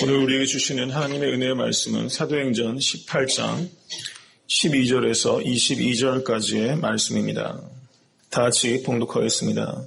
오늘 우리에게 주시는 하나님의 은혜의 말씀은 사도행전 18장 12절에서 22절까지의 말씀입니다. 다 같이 봉독하겠습니다.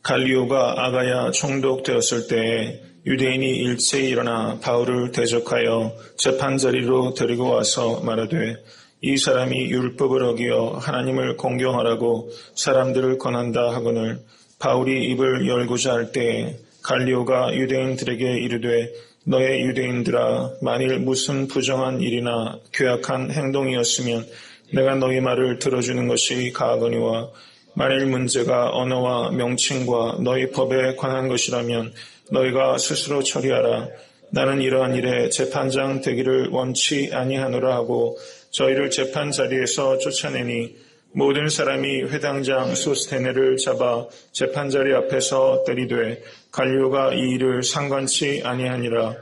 갈리오가 아가야 총독되었을 때에 유대인이 일제히 일어나 바울을 대적하여 재판자리로 데리고 와서 말하되 이 사람이 율법을 어기어 하나님을 공경하라고 사람들을 권한다 하거늘 바울이 입을 열고자 할 때에 갈리오가 유대인들에게 이르되 너의 유대인들아 만일 무슨 부정한 일이나 괴악한 행동이었으면 내가 너희 말을 들어주는 것이 가하거니와 만일 문제가 언어와 명칭과 너희 법에 관한 것이라면 너희가 스스로 처리하라. 나는 이러한 일에 재판장 되기를 원치 아니하노라 하고 저희를 재판 자리에서 쫓아내니 모든 사람이 회당장 소스테네를 잡아 재판자리 앞에서 때리되 갈리오가 이 일을 상관치 아니하니라.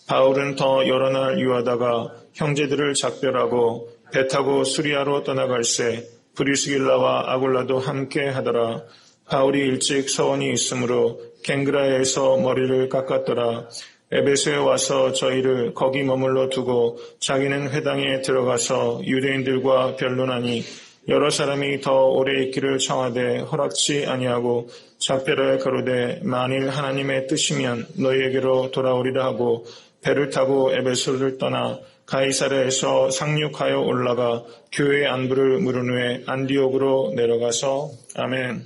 바울은 더 여러 날 유하다가 형제들을 작별하고 배 타고 수리아로 떠나갈새 브리스길라와 아굴라도 함께 하더라. 바울이 일찍 서원이 있으므로 갱그라에서 머리를 깎았더라. 에베소에 와서 저희를 거기 머물러 두고 자기는 회당에 들어가서 유대인들과 변론하니 여러 사람이 더 오래 있기를 청하되 허락치 아니하고 작별하여 가로되 만일 하나님의 뜻이면 너희에게로 돌아오리라 하고 배를 타고 에베소를 떠나 가이사랴에서 상륙하여 올라가 교회의 안부를 물은 후에 안디옥으로 내려가서 아멘.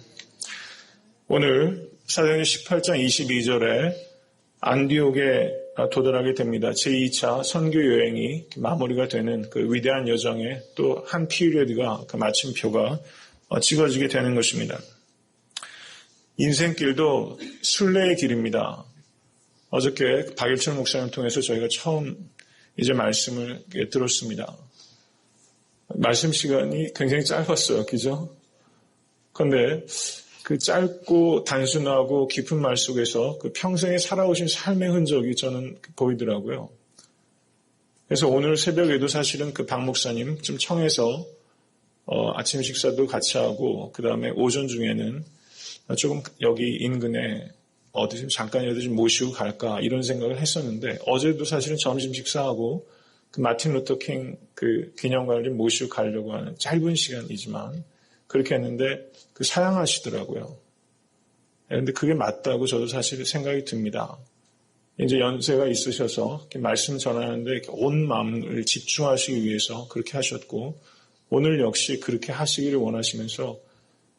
오늘 사도행전 18장 22절에 안디옥에 도달하게 됩니다. 제2차 선교 여행이 마무리가 되는 그 위대한 여정의 또 한 피리어드가 그 마침표가 찍어지게 되는 것입니다. 인생길도 순례의 길입니다. 어저께 박일철 목사님 통해서 저희가 처음 이제 말씀을 들었습니다. 말씀 시간이 굉장히 짧았어요. 그죠? 그런데 그 짧고 단순하고 깊은 말 속에서 그 평생에 살아오신 삶의 흔적이 저는 보이더라고요. 그래서 오늘 새벽에도 사실은 그 박 목사님 좀 청해서 아침 식사도 같이 하고 그 다음에 오전 중에는 조금 여기 인근에 어디 좀 잠깐이라도 좀 모시고 갈까 이런 생각을 했었는데 어제도 사실은 점심 식사하고 그 마틴 루터 킹 그 기념관을 좀 모시고 가려고 하는 짧은 시간이지만 그렇게 했는데 그 사양하시더라고요. 그런데 그게 맞다고 저도 사실 생각이 듭니다. 이제 연세가 있으셔서 이렇게 말씀 전하는데 이렇게 온 마음을 집중하시기 위해서 그렇게 하셨고 오늘 역시 그렇게 하시기를 원하시면서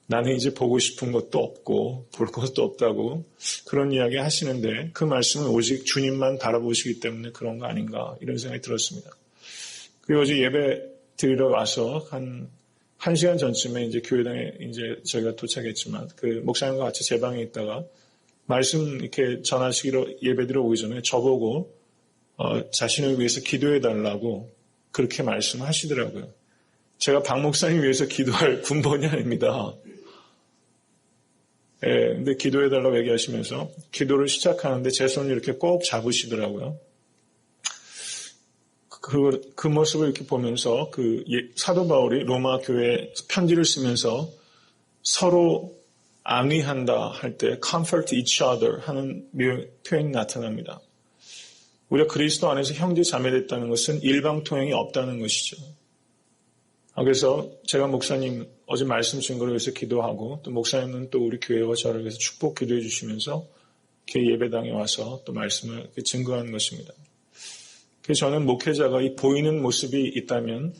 나는 이제 보고 싶은 것도 없고 볼 것도 없다고 그런 이야기 하시는데 그 말씀은 오직 주님만 바라보시기 때문에 그런 거 아닌가 이런 생각이 들었습니다. 그리고 어제 예배 드리러 와서 한 1시간 전쯤에 이제 교회당에 이제 저희가 도착했지만 그 목사님과 같이 제 방에 있다가 말씀 이렇게 전하시기로 예배드려 오기 전에 저보고 자신을 위해서 기도해 달라고 그렇게 말씀하시더라고요. 제가 박 목사님 위해서 기도할 군번이 아닙니다. 예, 근데 기도해 달라고 얘기하시면서 기도를 시작하는데 제 손을 이렇게 꼭 잡으시더라고요. 그 모습을 이렇게 보면서 사도 바울이 로마 교회에 편지를 쓰면서 서로 안위한다 할 때 comfort each other 하는 표현이 나타납니다. 우리가 그리스도 안에서 형제 자매됐다는 것은 일방통행이 없다는 것이죠. 그래서 제가 목사님 어제 말씀 증거를 위해서 기도하고 또 목사님은 또 우리 교회와 저를 위해서 축복 기도해 주시면서 교회 예배당에 와서 또 말씀을 증거하는 것입니다. 그래서 저는 목회자가 이 보이는 모습이 있다면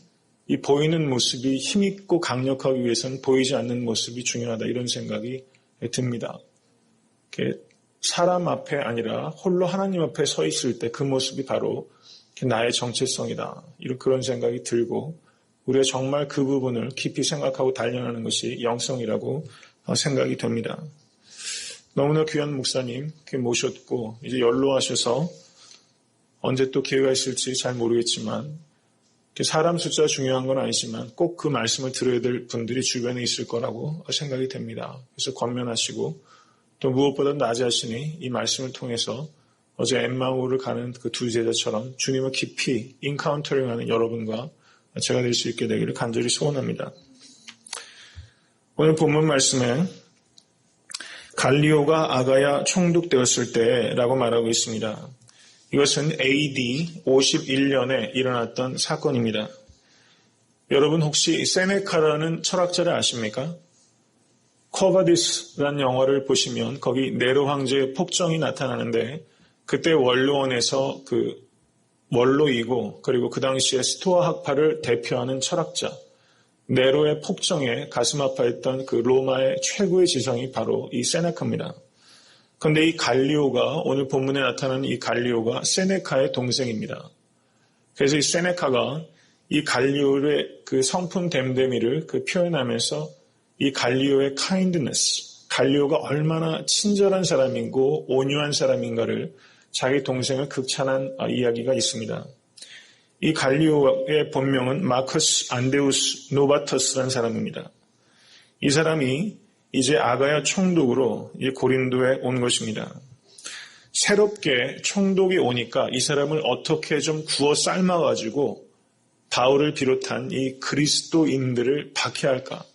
이 보이는 모습이 힘있고 강력하기 위해서는 보이지 않는 모습이 중요하다 이런 생각이 듭니다. 사람 앞에 아니라 홀로 하나님 앞에 서 있을 때 그 모습이 바로 나의 정체성이다. 이런 그런 생각이 들고 우리가 정말 그 부분을 깊이 생각하고 단련하는 것이 영성이라고 생각이 됩니다. 너무나 귀한 목사님 모셨고 이제 연로하셔서 언제 또 기회가 있을지 잘 모르겠지만 사람 숫자 중요한 건 아니지만 꼭 그 말씀을 들어야 될 분들이 주변에 있을 거라고 생각이 됩니다. 그래서 권면하시고 또 무엇보다 낮아시니 이 말씀을 통해서 어제 엠마오를 가는 그 두 제자처럼 주님을 깊이 인카운터링하는 여러분과 제가 될 수 있게 되기를 간절히 소원합니다. 오늘 본문 말씀에 갈리오가 아가야 총독되었을 때라고 말하고 있습니다. 이것은 AD 51년에 일어났던 사건입니다. 여러분 혹시 세네카라는 철학자를 아십니까? 코바디스라는 영화를 보시면 거기 네로 황제의 폭정이 나타나는데 그때 원로원에서 원로이고 그리고 그 당시에 스토아 학파를 대표하는 철학자 네로의 폭정에 가슴 아파했던 그 로마의 최고의 지성이 바로 이 세네카입니다. 그런데 이 갈리오가 오늘 본문에 나타나는 이 갈리오가 세네카의 동생입니다. 그래서 이 세네카가 이 갈리오의 그 성품 댐댐이를 표현하면서 이 갈리오의 kindness, 갈리오가 얼마나 친절한 사람이고 온유한 사람인가를 자기 동생을 극찬한 이야기가 있습니다. 이 갈리오의 본명은 마커스 안데우스 노바터스라는 사람입니다. 이 사람이 이제 아가야 총독으로 고린도에 온 것입니다. 새롭게 총독이 오니까 이 사람을 어떻게 좀 구워 삶아가지고 바울을 비롯한 이 그리스도인들을 박해할까?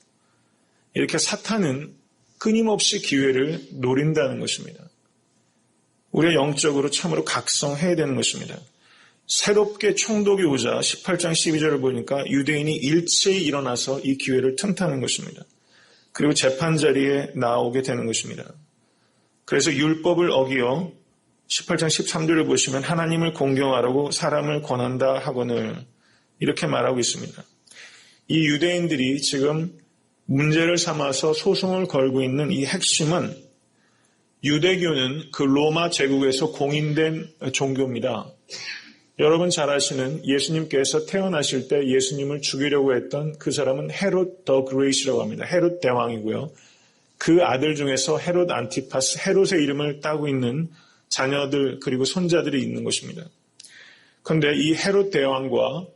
이렇게 사탄은 끊임없이 기회를 노린다는 것입니다. 우리가 영적으로 참으로 각성해야 되는 것입니다. 새롭게 총독이 오자 18장 12절을 보니까 유대인이 일체히 일어나서 이 기회를 틈타는 것입니다. 그리고 재판 자리에 나오게 되는 것입니다. 그래서 율법을 어기어 18장 13절을 보시면 하나님을 공경하라고 사람을 권한다 하거늘 이렇게 말하고 있습니다. 이 유대인들이 지금 문제를 삼아서 소송을 걸고 있는 이 핵심은 유대교는 그 로마 제국에서 공인된 종교입니다. 여러분 잘 아시는 예수님께서 태어나실 때 예수님을 죽이려고 했던 그 사람은 헤롯 더 그레이트라고 합니다. 헤롯 대왕이고요. 그 아들 중에서 헤롯 안티파스, 헤롯의 이름을 따고 있는 자녀들 그리고 손자들이 있는 것입니다. 그런데 이 헤롯 대왕과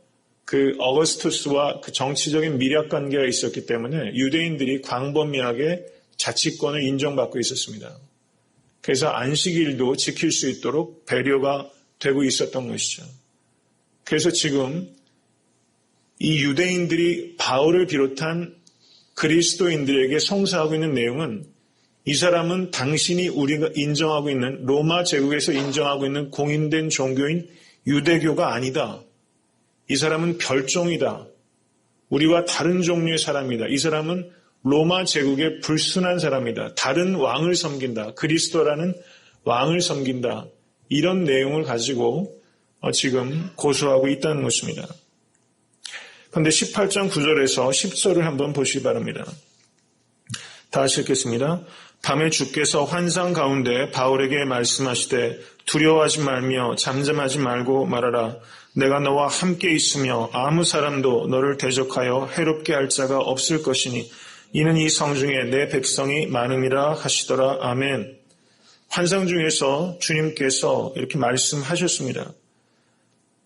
그 어거스투스와 그 정치적인 밀약 관계가 있었기 때문에 유대인들이 광범위하게 자치권을 인정받고 있었습니다. 그래서 안식일도 지킬 수 있도록 배려가 되고 있었던 것이죠. 그래서 지금 이 유대인들이 바울을 비롯한 그리스도인들에게 송사하고 있는 내용은 이 사람은 당신이 우리가 인정하고 있는 로마 제국에서 인정하고 있는 공인된 종교인 유대교가 아니다. 이 사람은 별종이다. 우리와 다른 종류의 사람이다. 이 사람은 로마 제국의 불순한 사람이다. 다른 왕을 섬긴다. 그리스도라는 왕을 섬긴다. 이런 내용을 가지고 지금 고소하고 있다는 것입니다. 그런데 18장 9절에서 10절을 한번 보시기 바랍니다. 다시 읽겠습니다. 밤에 주께서 환상 가운데 바울에게 말씀하시되 두려워하지 말며 잠잠하지 말고 말하라. 내가 너와 함께 있으며 아무 사람도 너를 대적하여 해롭게 할 자가 없을 것이니 이는 이 성중에 내 백성이 많음이라 하시더라. 아멘. 환상 중에서 주님께서 이렇게 말씀하셨습니다.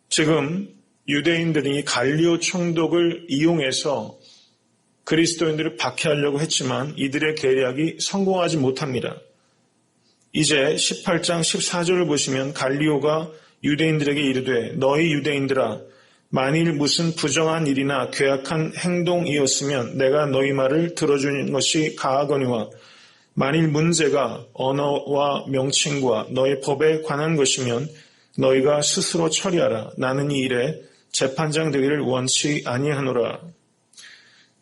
지금 유대인들이 갈리오 총독을 이용해서 그리스도인들을 박해하려고 했지만 이들의 계략이 성공하지 못합니다. 이제 18장 14절을 보시면 갈리오가 유대인들에게 이르되 너희 유대인들아 만일 무슨 부정한 일이나 괴악한 행동이었으면 내가 너희 말을 들어주는 것이 가하거니와 만일 문제가 언어와 명칭과 너희 법에 관한 것이면 너희가 스스로 처리하라. 나는 이 일에 재판장 되기를 원치 아니하노라.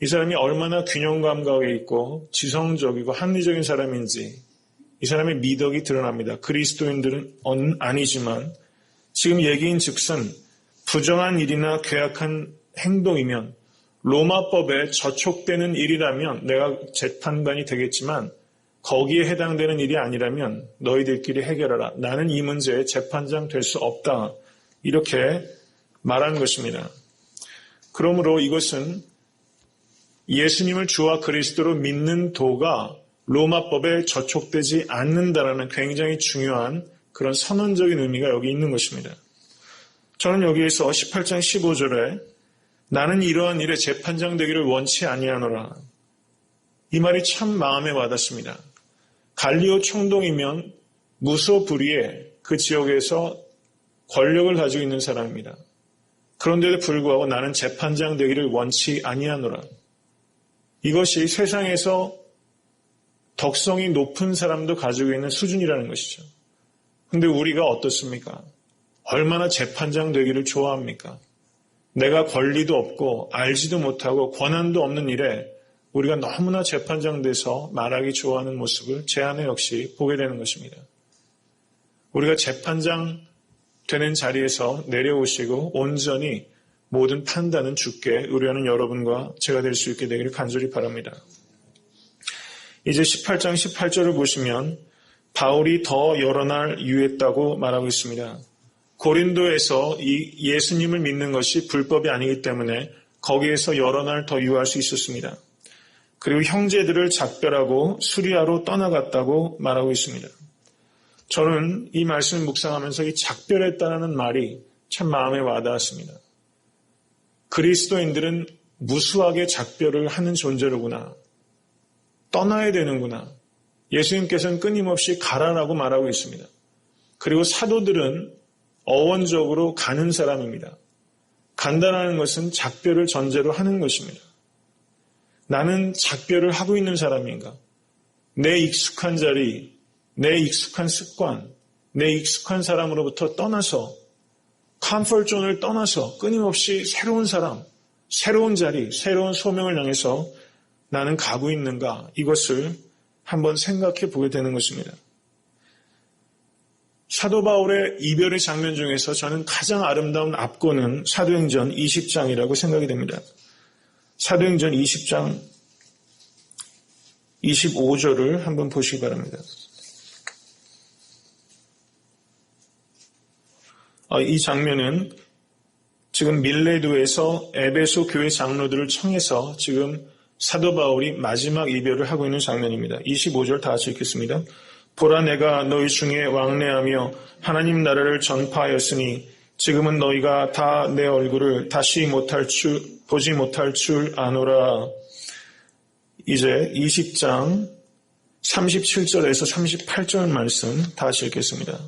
이 사람이 얼마나 균형 감각에 있고 지성적이고 합리적인 사람인지 이 사람의 미덕이 드러납니다. 그리스도인들은 아니지만 지금 얘기인 즉슨 부정한 일이나 괴악한 행동이면 로마법에 저촉되는 일이라면 내가 재판관이 되겠지만 거기에 해당되는 일이 아니라면 너희들끼리 해결하라. 나는 이 문제에 재판장 될 수 없다. 이렇게 말한 것입니다. 그러므로 이것은 예수님을 주와 그리스도로 믿는 도가 로마법에 저촉되지 않는다라는 굉장히 중요한 그런 선언적인 의미가 여기 있는 것입니다. 저는 여기에서 18장 15절에 나는 이러한 일에 재판장 되기를 원치 아니하노라. 이 말이 참 마음에 와닿습니다. 갈리오 총독이면 무소불위의 그 지역에서 권력을 가지고 있는 사람입니다. 그런데도 불구하고 나는 재판장 되기를 원치 아니하노라. 이것이 세상에서 덕성이 높은 사람도 가지고 있는 수준이라는 것이죠. 그런데 우리가 어떻습니까? 얼마나 재판장 되기를 좋아합니까? 내가 권리도 없고 알지도 못하고 권한도 없는 일에 우리가 너무나 재판장 돼서 말하기 좋아하는 모습을 제 안에 역시 보게 되는 것입니다. 우리가 재판장 되는 자리에서 내려오시고 온전히 모든 판단은 주께 의뢰하는 여러분과 제가 될 수 있게 되기를 간절히 바랍니다. 이제 18장 18절을 보시면 바울이 더 여러 날 유했다고 말하고 있습니다. 고린도에서 이 예수님을 믿는 것이 불법이 아니기 때문에 거기에서 여러 날 더 유할 수 있었습니다. 그리고 형제들을 작별하고 수리아로 떠나갔다고 말하고 있습니다. 저는 이 말씀을 묵상하면서 이 작별했다는 말이 참 마음에 와닿았습니다. 그리스도인들은 무수하게 작별을 하는 존재로구나. 떠나야 되는구나. 예수님께서는 끊임없이 가라라고 말하고 있습니다. 그리고 사도들은 어원적으로 가는 사람입니다. 간다라는 것은 작별을 전제로 하는 것입니다. 나는 작별을 하고 있는 사람인가? 내 익숙한 자리, 내 익숙한 습관, 내 익숙한 사람으로부터 떠나서 컴포트 존을 떠나서 끊임없이 새로운 사람, 새로운 자리, 새로운 소명을 향해서 나는 가고 있는가? 이것을 한번 생각해 보게 되는 것입니다. 사도 바울의 이별의 장면 중에서 저는 가장 아름다운 앞권은 사도행전 20장이라고 생각이 됩니다. 사도행전 20장 25절을 한번 보시기 바랍니다. 이 장면은 지금 밀레도에서 에베소 교회 장로들을 청해서 지금 사도 바울이 마지막 이별을 하고 있는 장면입니다. 25절 다 같이 읽겠습니다. 보라 내가 너희 중에 왕래하며 하나님 나라를 전파하였으니 지금은 너희가 다 내 얼굴을 다시 보지 못할 줄 아노라. 이제 20장 37절에서 38절 말씀 다시 읽겠습니다.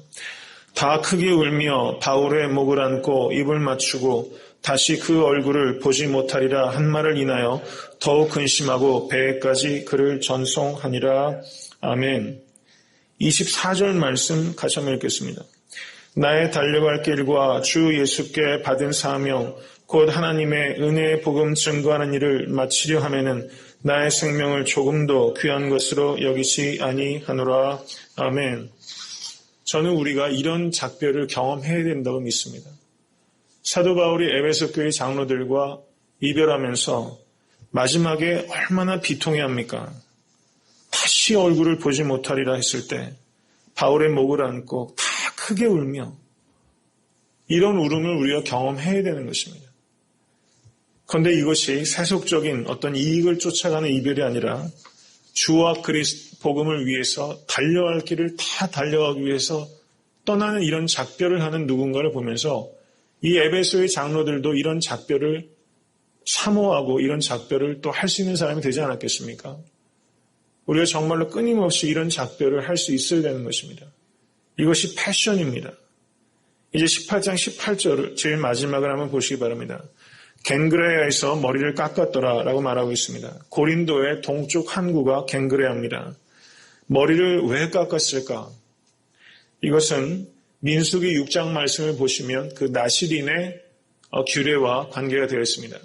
다 크게 울며 바울의 목을 안고 입을 맞추고 다시 그 얼굴을 보지 못하리라 한 말을 인하여 더욱 근심하고 배에까지 그를 전송하니라. 아멘. 24절 말씀 같이 한번 읽겠습니다. 나의 달려갈 길과 주 예수께 받은 사명 곧 하나님의 은혜의 복음 증거하는 일을 마치려 하면은 나의 생명을 조금도 귀한 것으로 여기지 아니하노라. 아멘. 저는 우리가 이런 작별을 경험해야 된다고 믿습니다. 사도 바울이 에베소 교회 장로들과 이별하면서 마지막에 얼마나 비통해합니까? 다시 얼굴을 보지 못하리라 했을 때 바울의 목을 안고 다 크게 울며 이런 울음을 우리가 경험해야 되는 것입니다. 그런데 이것이 세속적인 어떤 이익을 쫓아가는 이별이 아니라 주와 그리스도 복음을 위해서 달려갈 길을 다 달려가기 위해서 떠나는 이런 작별을 하는 누군가를 보면서 이 에베소의 장로들도 이런 작별을 사모하고 이런 작별을 또 할 수 있는 사람이 되지 않았겠습니까? 우리가 정말로 끊임없이 이런 작별을 할 수 있어야 되는 것입니다. 이것이 패션입니다. 이제 18장 18절을 제일 마지막을 한번 보시기 바랍니다. 갱그레아에서 머리를 깎았더라 라고 말하고 있습니다. 고린도의 동쪽 항구가 갱그레아입니다. 머리를 왜 깎았을까? 이것은 민수기 6장 말씀을 보시면 그 나시린의 규례와 관계가 되어 있습니다.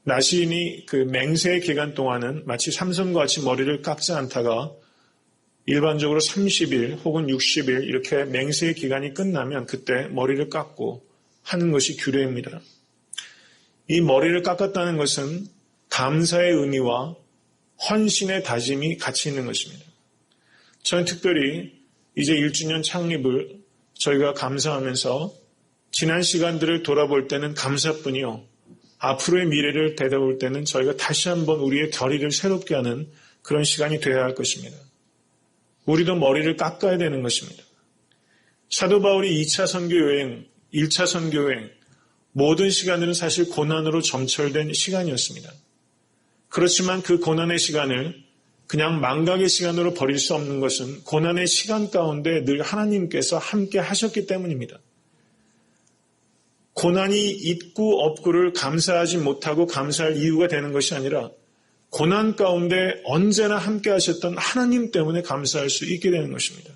나시린이 그 맹세 기간 동안은 마치 삼손과 같이 머리를 깎지 않다가 일반적으로 30일 혹은 60일 이렇게 맹세 기간이 끝나면 그때 머리를 깎고 하는 것이 규례입니다. 이 머리를 깎았다는 것은 감사의 의미와 헌신의 다짐이 같이 있는 것입니다. 저는 특별히 이제 1주년 창립을 저희가 감사하면서 지난 시간들을 돌아볼 때는 감사뿐이요. 앞으로의 미래를 되돌아볼 때는 저희가 다시 한번 우리의 결의를 새롭게 하는 그런 시간이 되어야 할 것입니다. 우리도 머리를 깎아야 되는 것입니다. 사도 바울이 2차 선교 여행, 1차 선교 여행 모든 시간들은 사실 고난으로 점철된 시간이었습니다. 그렇지만 그 고난의 시간을 그냥 망각의 시간으로 버릴 수 없는 것은 고난의 시간 가운데 늘 하나님께서 함께 하셨기 때문입니다. 고난이 있고 없고를 감사하지 못하고 감사할 이유가 되는 것이 아니라 고난 가운데 언제나 함께 하셨던 하나님 때문에 감사할 수 있게 되는 것입니다.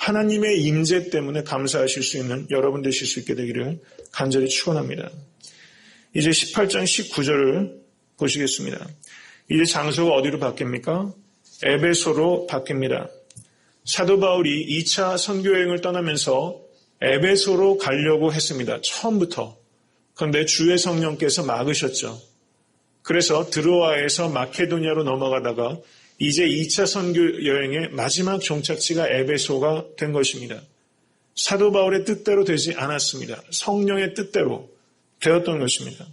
하나님의 임재 때문에 감사하실 수 있는 여러분 되실 수 있게 되기를 간절히 축원합니다. 이제 18장 19절을 보시겠습니다. 이제 장소가 어디로 바뀝니까? 에베소로 바뀝니다. 사도 바울이 2차 선교여행을 떠나면서 에베소로 가려고 했습니다. 처음부터. 그런데 주의 성령께서 막으셨죠. 그래서 드로아에서 마케도니아로 넘어가다가 이제 2차 선교여행의 마지막 종착지가 에베소가 된 것입니다. 사도 바울의 뜻대로 되지 않았습니다. 성령의 뜻대로 되었던 것입니다.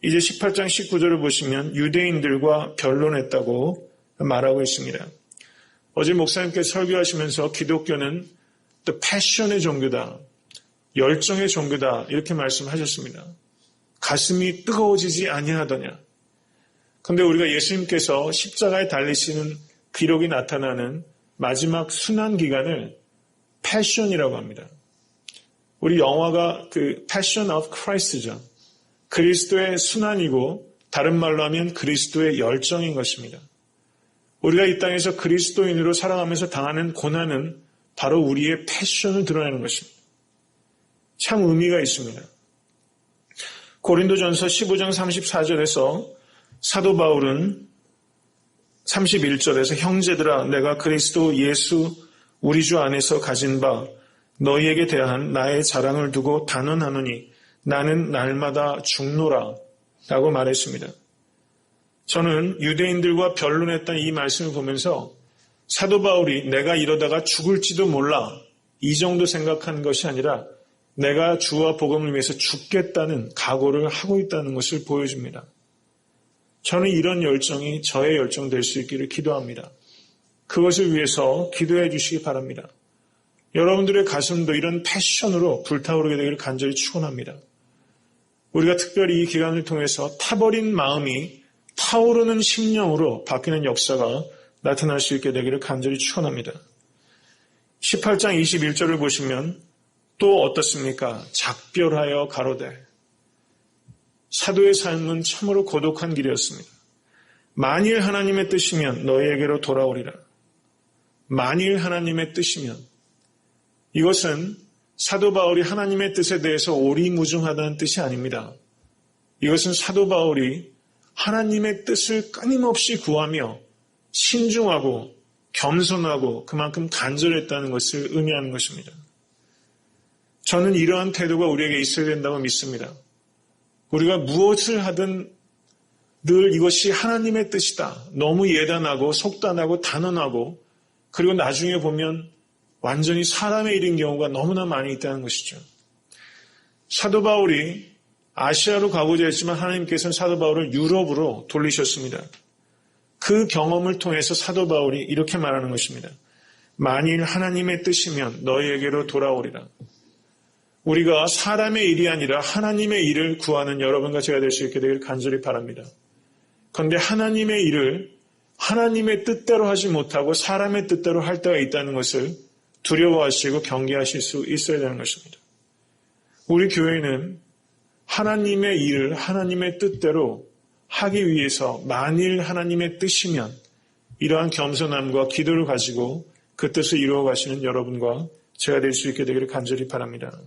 이제 18장 19절을 보시면 유대인들과 변론했다고 말하고 있습니다. 어제 목사님께서 설교하시면서 기독교는 the passion의 종교다. 열정의 종교다. 이렇게 말씀하셨습니다. 가슴이 뜨거워지지 아니하더냐. 그런데 우리가 예수님께서 십자가에 달리시는 기록이 나타나는 마지막 순환 기간을 패션이라고 합니다. 우리 영화가 그 Passion of Christ죠. 그리스도의 순환이고 다른 말로 하면 그리스도의 열정인 것입니다. 우리가 이 땅에서 그리스도인으로 살아가면서 당하는 고난은 바로 우리의 패션을 드러내는 것입니다. 참 의미가 있습니다. 고린도전서 15장 34절에서 사도 바울은 31절에서 형제들아 내가 그리스도 예수 우리 주 안에서 가진 바 너희에게 대한 나의 자랑을 두고 단언하노니 나는 날마다 죽노라 라고 말했습니다. 저는 유대인들과 변론했던 이 말씀을 보면서 사도 바울이 내가 이러다가 죽을지도 몰라 이 정도 생각하는 것이 아니라 내가 주와 복음을 위해서 죽겠다는 각오를 하고 있다는 것을 보여줍니다. 저는 이런 열정이 저의 열정 될 수 있기를 기도합니다. 그것을 위해서 기도해 주시기 바랍니다. 여러분들의 가슴도 이런 패션으로 불타오르게 되기를 간절히 축원합니다. 우리가 특별히 이 기간을 통해서 타버린 마음이 타오르는 심령으로 바뀌는 역사가 나타날 수 있게 되기를 간절히 축원합니다. 18장 21절을 보시면 또 어떻습니까? 작별하여 가로되. 사도의 삶은 참으로 고독한 길이었습니다. 만일 하나님의 뜻이면 너희에게로 돌아오리라. 만일 하나님의 뜻이면. 이것은 사도 바울이 하나님의 뜻에 대해서 오리무중하다는 뜻이 아닙니다. 이것은 사도 바울이 하나님의 뜻을 끊임없이 구하며 신중하고 겸손하고 그만큼 간절했다는 것을 의미하는 것입니다. 저는 이러한 태도가 우리에게 있어야 된다고 믿습니다. 우리가 무엇을 하든 늘 이것이 하나님의 뜻이다. 너무 예단하고 속단하고 단언하고 그리고 나중에 보면 완전히 사람의 일인 경우가 너무나 많이 있다는 것이죠. 사도 바울이 아시아로 가고자 했지만 하나님께서는 사도 바울을 유럽으로 돌리셨습니다. 그 경험을 통해서 사도 바울이 이렇게 말하는 것입니다. 만일 하나님의 뜻이면 너희에게로 돌아오리라. 우리가 사람의 일이 아니라 하나님의 일을 구하는 여러분과 제가 될 수 있게 되기를 간절히 바랍니다. 그런데 하나님의 일을 하나님의 뜻대로 하지 못하고 사람의 뜻대로 할 때가 있다는 것을 두려워하시고 경계하실 수 있어야 되는 것입니다. 우리 교회는 하나님의 일을 하나님의 뜻대로 하기 위해서 만일 하나님의 뜻이면 이러한 겸손함과 기도를 가지고 그 뜻을 이루어 가시는 여러분과 제가 될 수 있게 되기를 간절히 바랍니다.